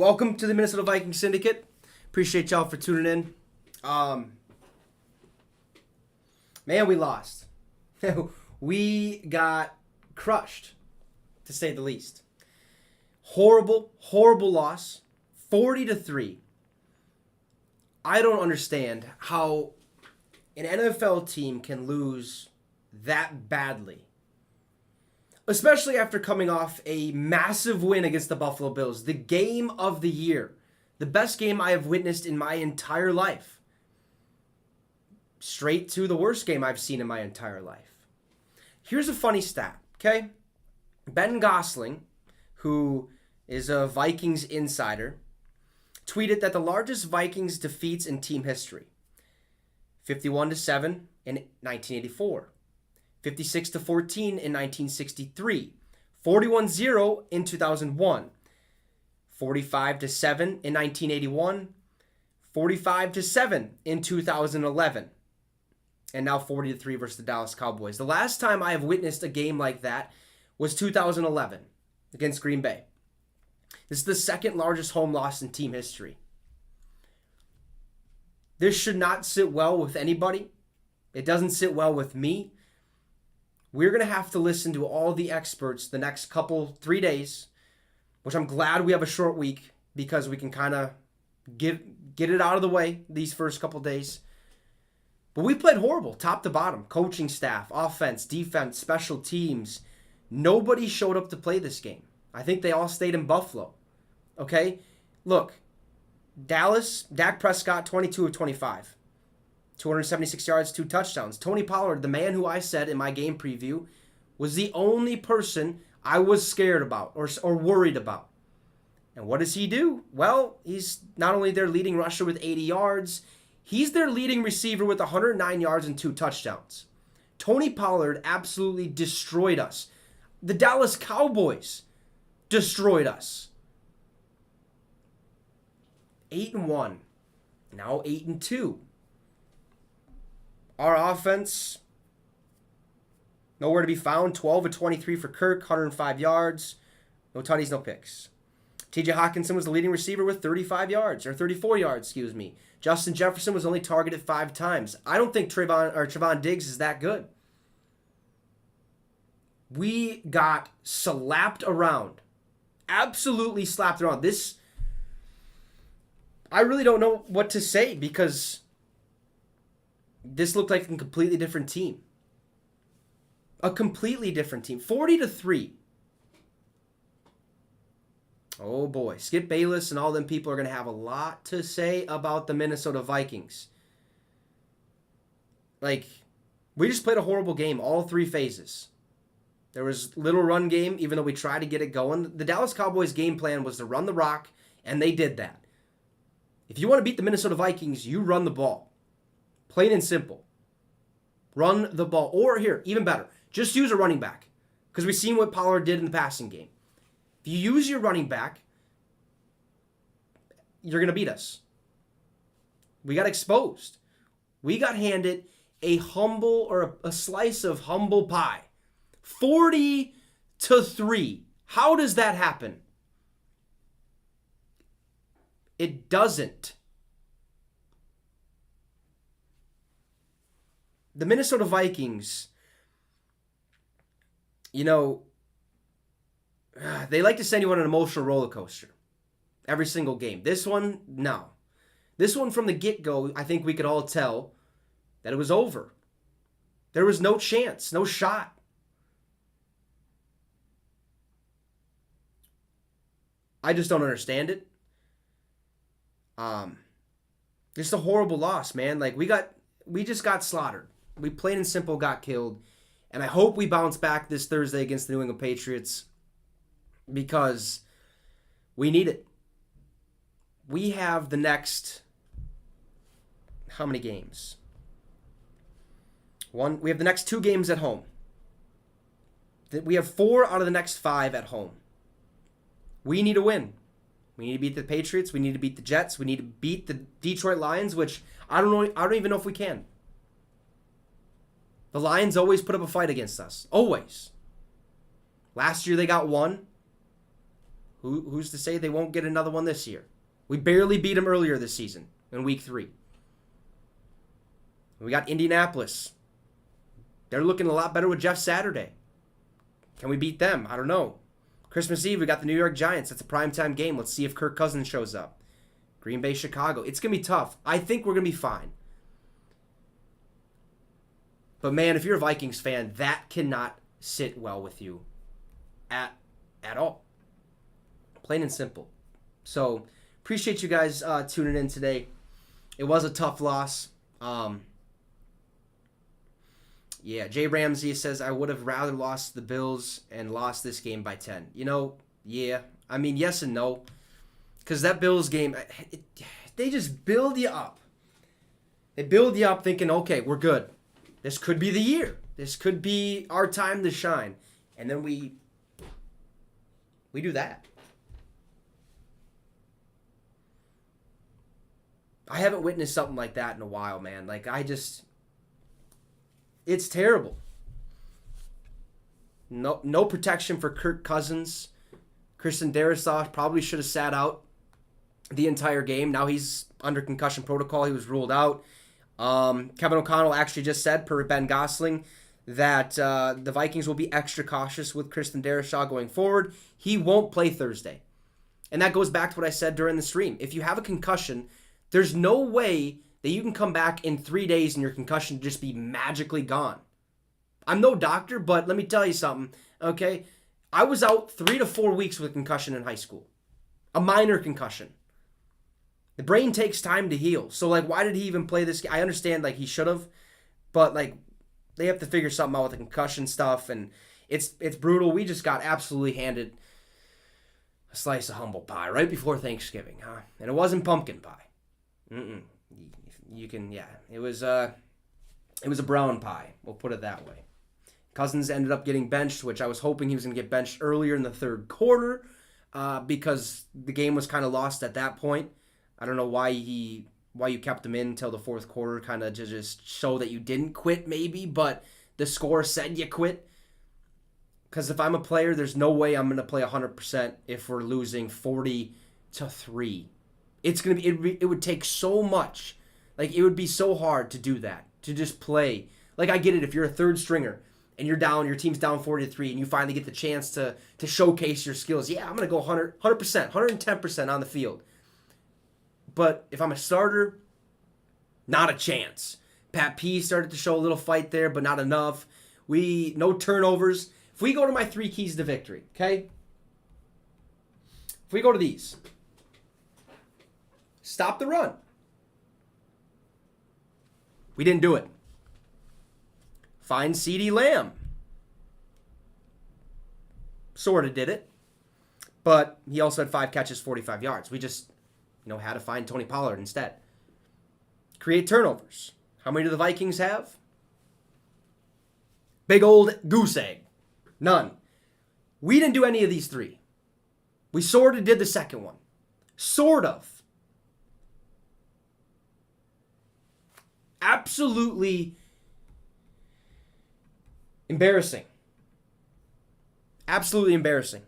Welcome to the Minnesota Vikings Syndicate. Appreciate y'all for tuning in. Man, we lost. We got crushed, to say the least. Horrible loss. 40-3. I don't understand how an NFL team can lose that badly. Especially after coming off a massive win against the Buffalo Bills. The game of the year. The best game I have witnessed in my entire life. Straight to the worst game I've seen in my entire life. Here's a funny stat, okay? Ben Gosling, who is a Vikings insider, tweeted that the largest Vikings defeats in team history. 51-7 in 1984. 56-14 in 1963, 41-0 in 2001, 45-7 in 1981, 45-7 in 2011, and now 40-3 versus the Dallas Cowboys. The last time I have witnessed a game like that was 2011 against Green Bay. This is the second largest home loss in team history. This should not sit well with anybody. It doesn't sit well with me. We're going to have to listen to all the experts the next 3 days, which I'm glad we have a short week because we can kind of get it out of the way these first couple days. But we played horrible, top to bottom. Coaching staff, offense, defense, special teams. Nobody showed up to play this game. I think they all stayed in Buffalo. Okay? Look, Dallas, Dak Prescott, 22 of 25. 276 yards, 2 touchdowns. Tony Pollard, the man who I said in my game preview, was the only person I was scared about or worried about. And what does he do? Well, he's not only their leading rusher with 80 yards, he's their leading receiver with 109 yards and 2 touchdowns. Tony Pollard absolutely destroyed us. The Dallas Cowboys destroyed us. 8-1. Now 8-2. Our offense, nowhere to be found. 12 of 23 for Kirk, 105 yards. No tutties, no picks. TJ Hawkinson was the leading receiver with 34 yards, Justin Jefferson was only targeted 5 times. I don't think Trevon Diggs is that good. We got slapped around. Absolutely slapped around. I really don't know what to say because this looked like a completely different team. A completely different team. 40-3. Oh boy. Skip Bayless and all them people are going to have a lot to say about the Minnesota Vikings. We just played a horrible game, all 3 phases. There was little run game, even though we tried to get it going. The Dallas Cowboys game plan was to run the rock, and they did that. If you want to beat the Minnesota Vikings, you run the ball. Plain and simple. Run the ball. Or here, even better, just use a running back. Because we've seen what Pollard did in the passing game. If you use your running back, you're going to beat us. We got exposed. We got handed a humble or a slice of humble pie. 40-3. How does that happen? It doesn't. The Minnesota Vikings, they like to send you on an emotional roller coaster every single game. This one, no. This one from the get-go, I think we could all tell that it was over. There was no chance, no shot. I just don't understand it. Just a horrible loss, man. We just got slaughtered. We plain and simple got killed. And I hope we bounce back this Thursday against the New England Patriots because we need it. We have the next, how many games? We have the next 2 games at home. We have 4 out of the next 5 at home. We need to win. We need to beat the Patriots. We need to beat the Jets. We need to beat the Detroit Lions, which I don't even know if we can. The Lions always put up a fight against us. Always. Last year they got 1. Who's to say they won't get another one this year? We barely beat them earlier this season in week 3. We got Indianapolis. They're looking a lot better with Jeff Saturday. Can we beat them? I don't know. Christmas Eve, we got the New York Giants. That's a primetime game. Let's see if Kirk Cousins shows up. Green Bay, Chicago. It's going to be tough. I think we're going to be fine. But, man, if you're a Vikings fan, that cannot sit well with you at all. Plain and simple. So, appreciate you guys tuning in today. It was a tough loss. Yeah, Jay Ramsey says, I would have rather lost the Bills and lost this game by 10. Yeah. I mean, yes and no. Because that Bills game, they just build you up. They build you up thinking, okay, we're good. This could be the year. This could be our time to shine. And then we do that. I haven't witnessed something like that in a while, man. It's terrible. No protection for Kirk Cousins. Christian Darrisaw probably should have sat out the entire game. Now he's under concussion protocol. He was ruled out. Kevin O'Connell actually just said, per Ben Gosling, that the Vikings will be extra cautious with Christian Darrisaw going forward. He won't play Thursday. And that goes back to what I said during the stream. If you have a concussion, there's no way that you can come back in 3 days and your concussion just be magically gone. I'm no doctor, but let me tell you something, okay? I was out 3 to 4 weeks with a concussion in high school. A minor concussion. The brain takes time to heal. So, why did he even play this game? I understand, he should have, but, they have to figure something out with the concussion stuff, and it's brutal. We just got absolutely handed a slice of humble pie right before Thanksgiving, huh? And it wasn't pumpkin pie. You can, yeah. It was a brown pie. We'll put it that way. Cousins ended up getting benched, which I was hoping he was going to get benched earlier in the third quarter because the game was kind of lost at that point. I don't know why you kept him in until the fourth quarter, kind of to just show that you didn't quit maybe, but the score said you quit. Because if I'm a player, there's no way I'm going to play 100% if we're losing 40-3. It's going to be, it would take so much. It would be so hard to do that, to just play. I get it if you're a third stringer and you're down, your team's down 40-3, and you finally get the chance to showcase your skills. Yeah, I'm going to go 100%, 110% on the field. But if I'm a starter, not a chance. Pat P started to show a little fight there, but not enough. No turnovers. If we go to my 3 keys to victory, okay? If we go to these. Stop the run. We didn't do it. Find CeeDee Lamb. Sort of did it. But he also had 5 catches, 45 yards. We just, had to find Tony Pollard instead. Create turnovers. How many do the Vikings have? Big old goose egg. None. We didn't do any of these 3. We sort of did the second one. Sort of. Absolutely embarrassing. Absolutely embarrassing.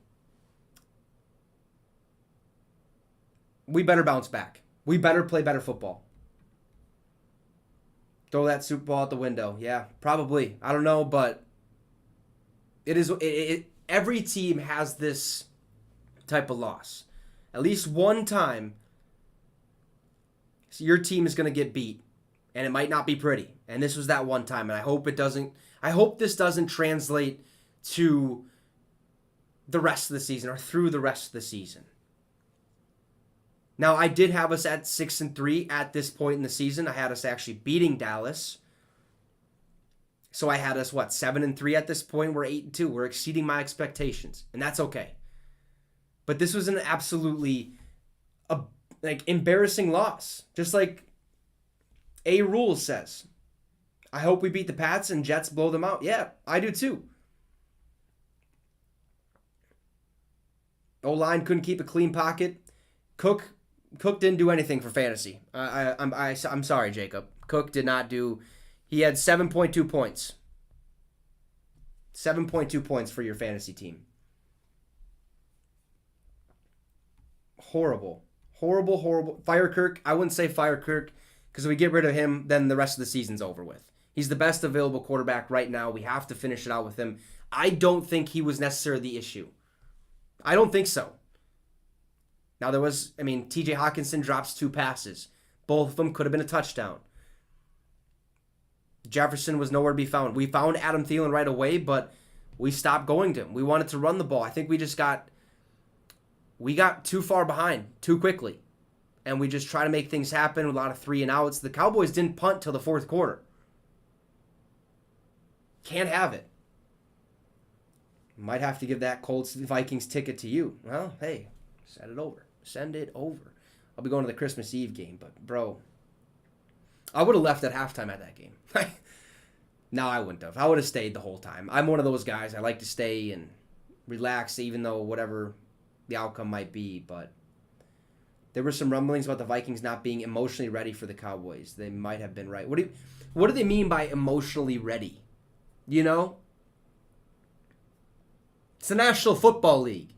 We better bounce back. We better play better football. Throw that Super Bowl out the window. Yeah, probably. I don't know, but every team has this type of loss. At least one time, your team is going to get beat. And it might not be pretty. And this was that one time. And I hope this doesn't translate to the rest of the season or through the rest of the season. Now, I did have us at 6-3 at this point in the season. I had us actually beating Dallas. So I had us, 7-3 at this point. We're 8-2. We're exceeding my expectations. And that's okay. But this was an absolutely embarrassing loss. Just like A Rule says. I hope we beat the Pats and Jets blow them out. Yeah, I do too. O-line couldn't keep a clean pocket. Cook didn't do anything for fantasy. I'm sorry, Jacob. Cook did not do. He had 7.2 points. 7.2 points for your fantasy team. Horrible. Horrible, horrible. Fire Kirk. I wouldn't say fire Kirk because if we get rid of him, then the rest of the season's over with. He's the best available quarterback right now. We have to finish it out with him. I don't think he was necessarily the issue. I don't think so. Now TJ Hawkinson drops 2 passes. Both of them could have been a touchdown. Jefferson was nowhere to be found. We found Adam Thielen right away, but we stopped going to him. We wanted to run the ball. I think we got too far behind too quickly. And we just try to make things happen with a lot of 3 and outs. The Cowboys didn't punt till the 4th quarter. Can't have it. Might have to give that Colts Vikings ticket to you. Well, hey, send it over. Send it over. I'll be going to the Christmas Eve game, but bro, I would have left at halftime at that game. No, I wouldn't have. I would have stayed the whole time. I'm one of those guys. I like to stay and relax, even though whatever the outcome might be. But there were some rumblings about the Vikings not being emotionally ready for the Cowboys. They might have been right. What do they mean by emotionally ready? You know? It's the National Football League.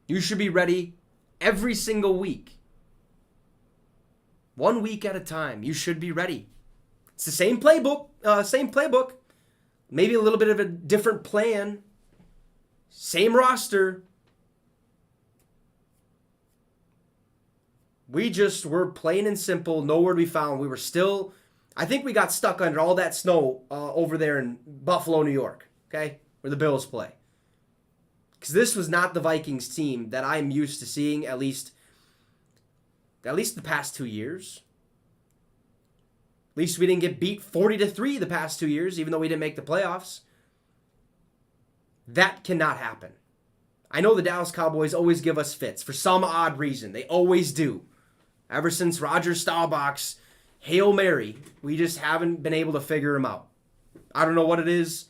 You should be ready every single week. 1 week at a time. You should be ready. It's the same playbook. Maybe a little bit of a different plan. Same roster. We just were plain and simple, nowhere to be found. We were still, I think we got stuck under all that snow over there in Buffalo, New York, okay, where the Bills play. Because this was not the Vikings team that I'm used to seeing, at least the past 2 years. At least we didn't get beat 40-3 the past 2 years, even though we didn't make the playoffs. That cannot happen. I know the Dallas Cowboys always give us fits for some odd reason. They always do. Ever since Roger Staubach's Hail Mary, we just haven't been able to figure them out. I don't know what it is.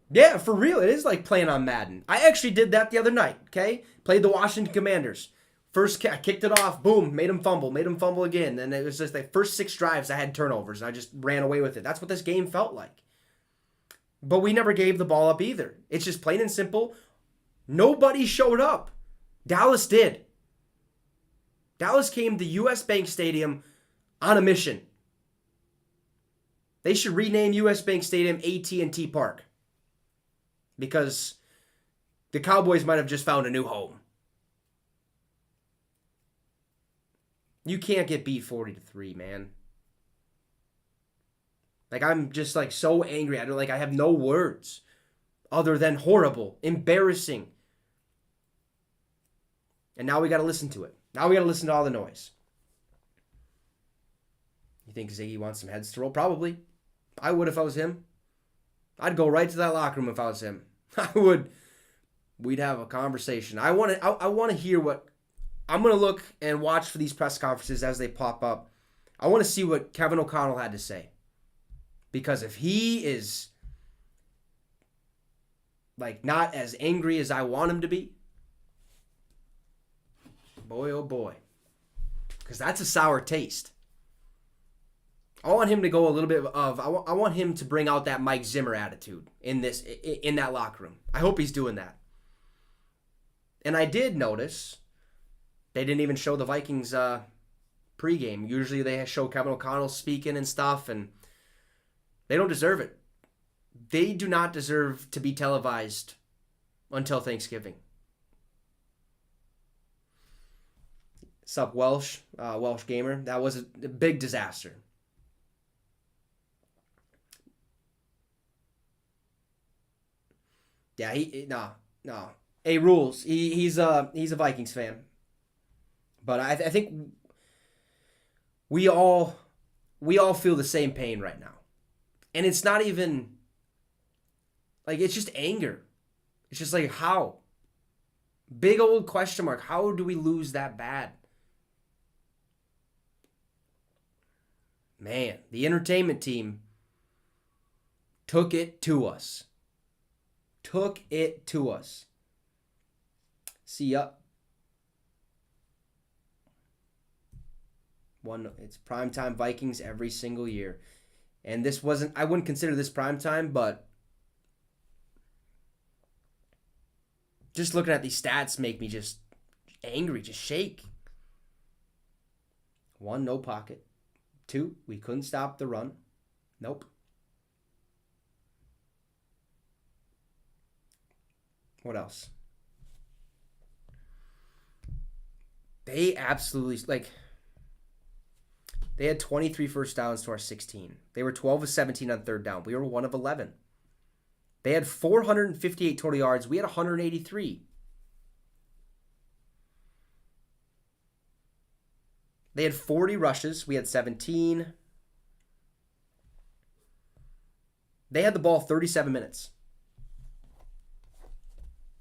Yeah, for real, it is like playing on Madden. I actually did that the other night, okay? Played the Washington Commanders. First, I kicked it off, boom, made him fumble again. And it was just the first 6 drives I had turnovers, and I just ran away with it. That's what this game felt like. But we never gave the ball up either. It's just plain and simple. Nobody showed up. Dallas did. Dallas came to US Bank Stadium on a mission. They should rename US Bank Stadium AT&T Park. Because the Cowboys might have just found a new home. You can't get beat 40-3, man. Like, I'm just like so angry. I have no words other than horrible, embarrassing. And now we got to listen to it. Now we got to listen to all the noise. You think Ziggy wants some heads to roll? Probably. I would if I was him. I'd go right to that locker room if I was him. I would. We'd have a conversation. I want to hear what. I'm going to look and watch for these press conferences as they pop up. I want to see what Kevin O'Connell had to say. Because if he is like not as angry as I want him to be, boy, oh boy. Because that's a sour taste. I want him to go a little bit of, I want him to bring out that Mike Zimmer attitude in that locker room. I hope he's doing that. And I did notice they didn't even show the Vikings pregame. Usually they show Kevin O'Connell speaking and stuff, and they don't deserve it. They do not deserve to be televised until Thanksgiving. Sup, Welsh Gamer. That was a big disaster. Yeah, no. Hey, Rules. He's a Vikings fan. But I think we all feel the same pain right now. And it's not even like, it's just anger. It's just like, how? Big old question mark. How do we lose that bad? Man, the entertainment team took it to us. See ya. It's primetime Vikings every single year. And I wouldn't consider this primetime, but Just looking at these stats make me just angry, just shake. 1, no pocket. 2, we couldn't stop the run. Nope. What else? They absolutely, they had 23 first downs to our 16. They were 12 of 17 on third down. We were 1 of 11. They had 458 total yards. We had 183. They had 40 rushes. We had 17. They had the ball 37 minutes.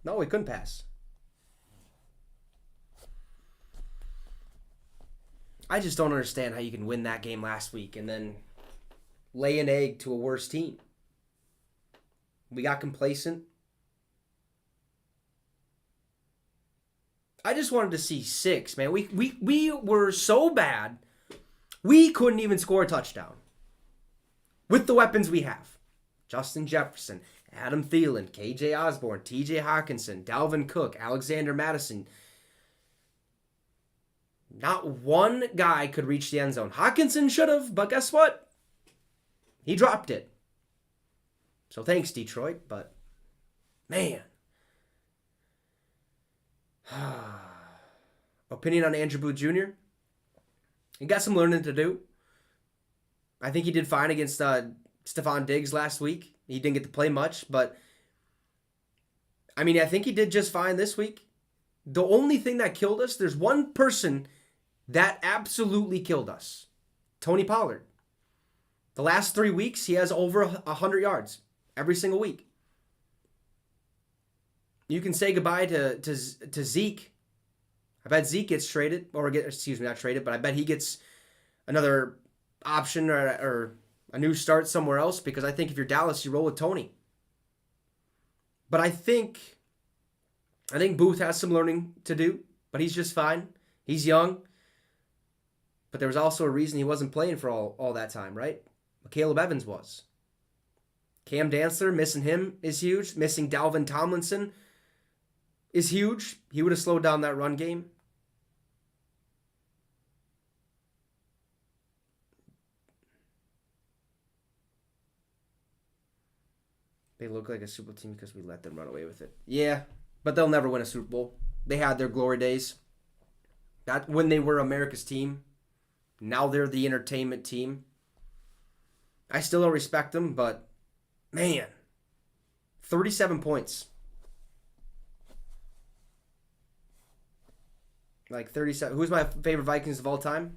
No, we couldn't pass. I just don't understand how you can win that game last week and then lay an egg to a worse team. We got complacent. I just wanted to see 6, man. We were so bad, we couldn't even score a touchdown. With the weapons we have. Justin Jefferson, Adam Thielen, KJ Osborne, TJ Hawkinson, Dalvin Cook, Alexander Madison. Not one guy could reach the end zone. Hawkinson should have, but guess what? He dropped it. So thanks, Detroit, but man. Opinion on Andrew Booth Jr.? He got some learning to do. I think he did fine against Stephon Diggs last week. He didn't get to play much, but I think he did just fine this week. The only thing that killed us, there's one person that absolutely killed us. Tony Pollard. The last 3 weeks, he has over 100 yards every single week. You can say goodbye to Zeke. I bet Zeke gets traded, not traded, but I bet he gets another option or a new start somewhere else, because I think if you're Dallas, you roll with Tony. But I think Booth has some learning to do, but he's just fine. He's young. But there was also a reason he wasn't playing for all that time, right? Caleb Evans was. Cam Dantzler, missing him is huge. Missing Dalvin Tomlinson is huge. He would have slowed down that run game. They look like a Super Bowl team because we let them run away with it. Yeah, but they'll never win a Super Bowl. They had their glory days. That when they were America's team. Now they're the entertainment team. I still don't respect them, but man, 37 points. 37. Who's my favorite Vikings of all time?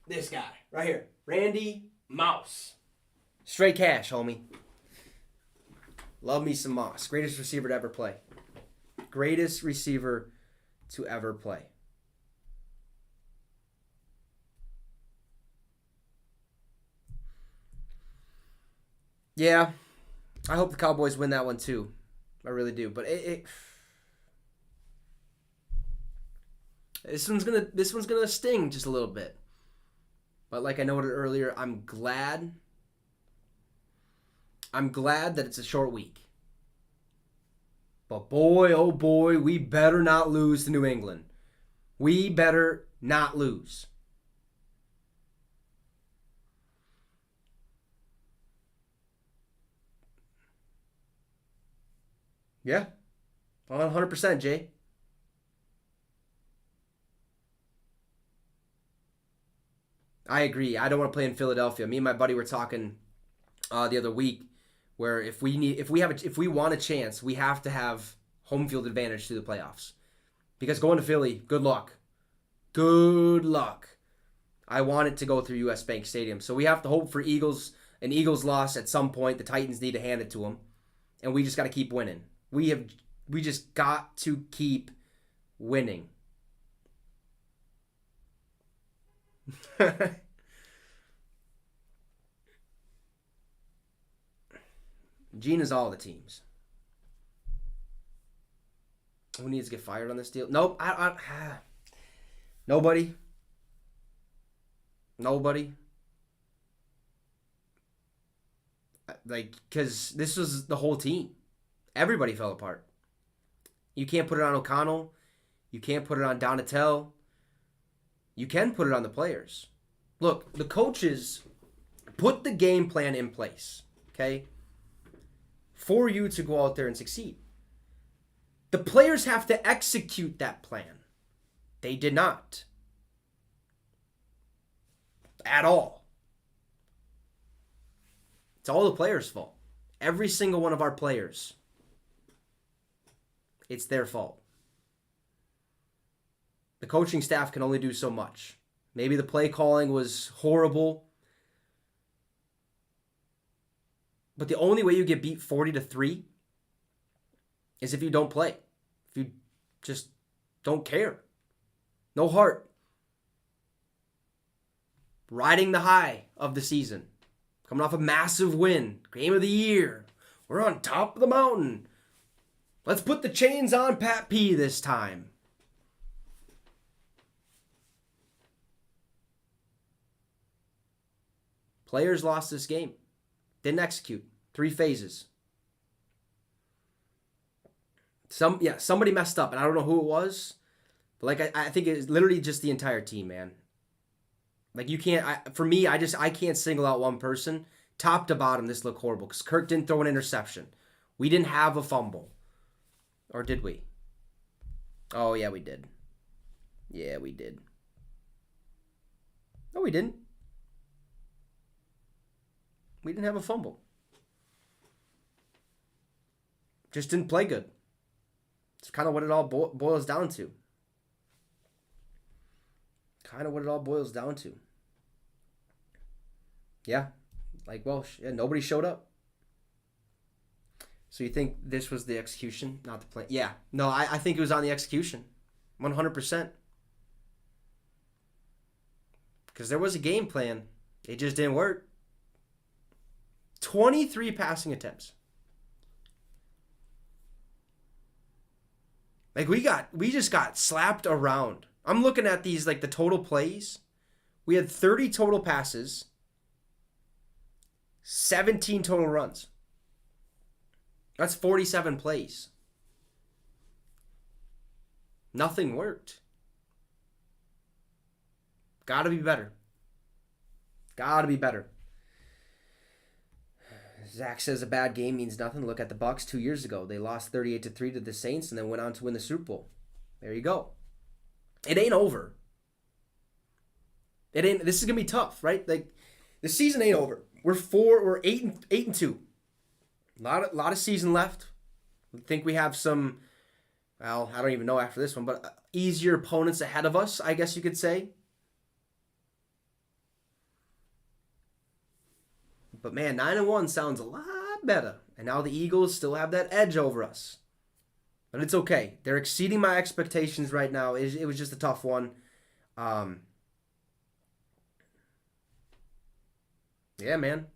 This guy right here. Randy Moss. Straight cash, homie. Love me some Moss. Greatest receiver to ever play. Greatest receiver to ever play. Yeah, I hope the Cowboys win that one too. I really do. But this one's gonna sting just a little bit. But like I noted earlier, I'm glad that it's a short week. But boy, oh boy, we better not lose to New England. We better not lose. Yeah, 100%, Jay. I agree. I don't want to play in Philadelphia. Me and my buddy were talking the other week where if we want a chance, we have to have home field advantage through the playoffs. Because going to Philly, good luck. Good luck. I want it to go through US Bank Stadium. So we have to hope for an Eagles loss at some point. The Titans need to hand it to them. And we just got to keep winning. We just got to keep winning. Gina's all the teams. Who needs to get fired on this deal? Nope. Nobody. Because this was the whole team. Everybody fell apart. You can't put it on O'Connell. You can't put it on Donatel. You can put it on the players. Look, the coaches put the game plan in place, okay, for you to go out there and succeed. The players have to execute that plan. They did not. At all. It's all the players' fault. Every single one of our players. It's their fault. The coaching staff can only do so much. Maybe the play calling was horrible. But the only way you get beat 40-3 is if you don't play. If you just don't care. No heart. Riding the high of the season. Coming off a massive win. Game of the year. We're on top of the mountain. Let's put the chains on Pat P this time. Players lost this game. Didn't execute. 3 phases. Somebody messed up, and I don't know who it was. But I think it's literally just the entire team, man. Like you can't. For me, I can't single out one person. Top to bottom, this looked horrible because Kirk didn't throw an interception. We didn't have a fumble, or did we? Oh yeah, we did. Yeah, we did. No, we didn't. We didn't have a fumble. Just didn't play good. It's kind of what it all boils down to. Yeah. Nobody showed up. So you think this was the execution, not the plan? Yeah. No, I think it was on the execution. 100%. Because there was a game plan. It just didn't work. 23 passing attempts. We just got slapped around. I'm looking at these, the total plays. We had 30 total passes, 17 total runs. That's 47 plays. Nothing worked. Gotta be better. Zach says a bad game means nothing. Look at the Bucs 2 years ago. They lost 38-3 to the Saints and then went on to win the Super Bowl. There you go. It ain't over. This is gonna be tough, right? The season ain't over. We're 8-2. A lot of season left. I think we have some, well, I don't even know after this one, but easier opponents ahead of us, I guess you could say. But man, 9-1 sounds a lot better. And now the Eagles still have that edge over us. But it's okay. They're exceeding my expectations right now. It was just a tough one. Yeah, man.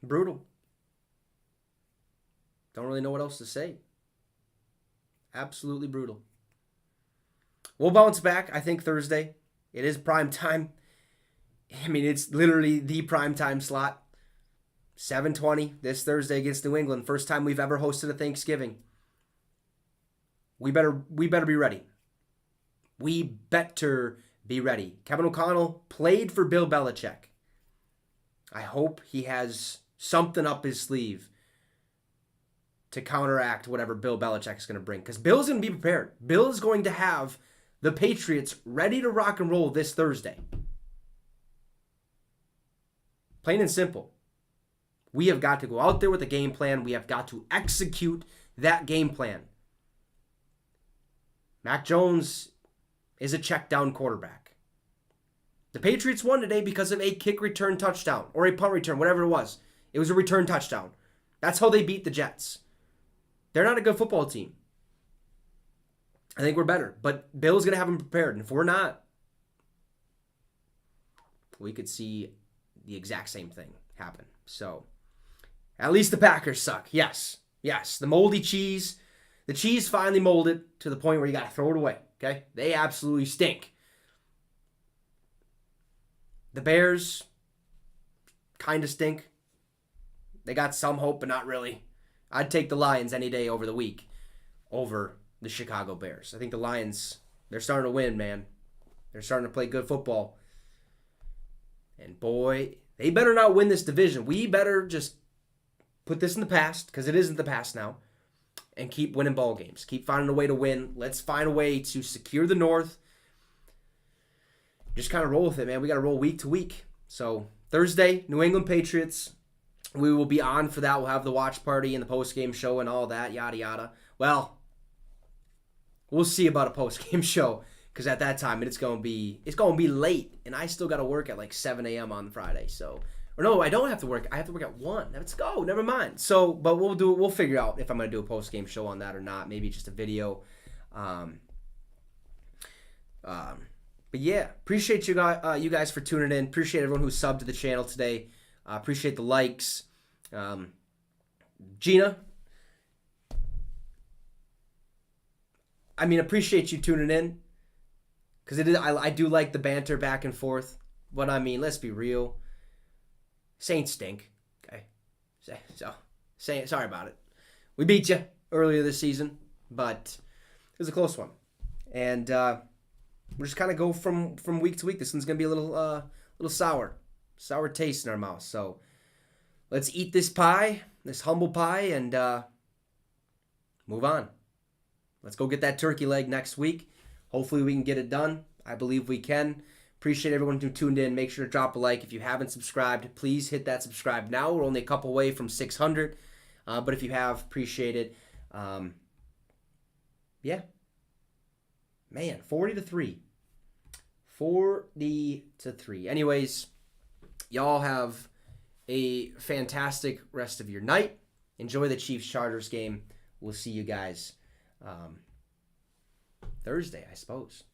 Brutal. Don't really know what else to say. Absolutely brutal. We'll bounce back, I think, Thursday. It is prime time. I mean, it's literally the prime time slot. 7:20 this Thursday against New England. First time we've ever hosted a Thanksgiving. We better be ready. We better be ready. Kevin O'Connell played for Bill Belichick. I hope he has something up his sleeve to counteract whatever Bill Belichick is going to bring. Because Bill's going to be prepared. Bill is going to have the Patriots ready to rock and roll this Thursday. Plain and simple. We have got to go out there with a game plan. We have got to execute that game plan. Mac Jones is a check down quarterback. The Patriots won today because of a kick return touchdown or a punt return, whatever it was. It was a return touchdown. That's how they beat the Jets. They're not a good football team. I think we're better, but Bill's going to have them prepared. And if we're not, we could see the exact same thing happen. So, at least the Packers suck. Yes. The moldy cheese. The cheese finally molded to the point where you got to throw it away. Okay? They absolutely stink. The Bears kind of stink. They got some hope, but not really. I'd take the Lions any day over the week over the Chicago Bears. I think the Lions, they're starting to win, man. They're starting to play good football. And boy, they better not win this division. We better just put this in the past, because it isn't the past now, and keep winning ball games. Keep finding a way to win. Let's find a way to secure the North. Just kind of roll with it, man. We got to roll week to week. So Thursday, New England Patriots. We will be on for that. We'll have the watch party and the post-game show and all that, yada, yada. Well, we'll see about a post-game show, because at that time it's going to be late, and I still got to work at like 7 a.m. on Friday. So, or no, I don't have to work. I have to work at 1. Let's go. Never mind. So, but we'll figure out if I'm going to do a post-game show on that or not. Maybe just a video. But yeah, appreciate you guys for tuning in. Appreciate everyone who subbed to the channel today. Appreciate the likes. Gina, appreciate you tuning in, because I do like the banter back and forth. But let's be real. Saints stink. Okay, so sorry about it. We beat you earlier this season, but it was a close one, and we'll just kind of go from week to week. This one's gonna be a little sour taste in our mouth. So let's eat this pie, this humble pie, and move on. Let's go get that turkey leg next week. Hopefully we can get it done. I believe we can. Appreciate everyone who tuned in. Make sure to drop a like. If you haven't subscribed, please hit that subscribe now. We're only a couple away from 600. But if you have, appreciate it. Yeah. Man, 40-3. 40-3. Anyways, y'all have a fantastic rest of your night. Enjoy the Chiefs-Chargers game. We'll see you guys Thursday, I suppose.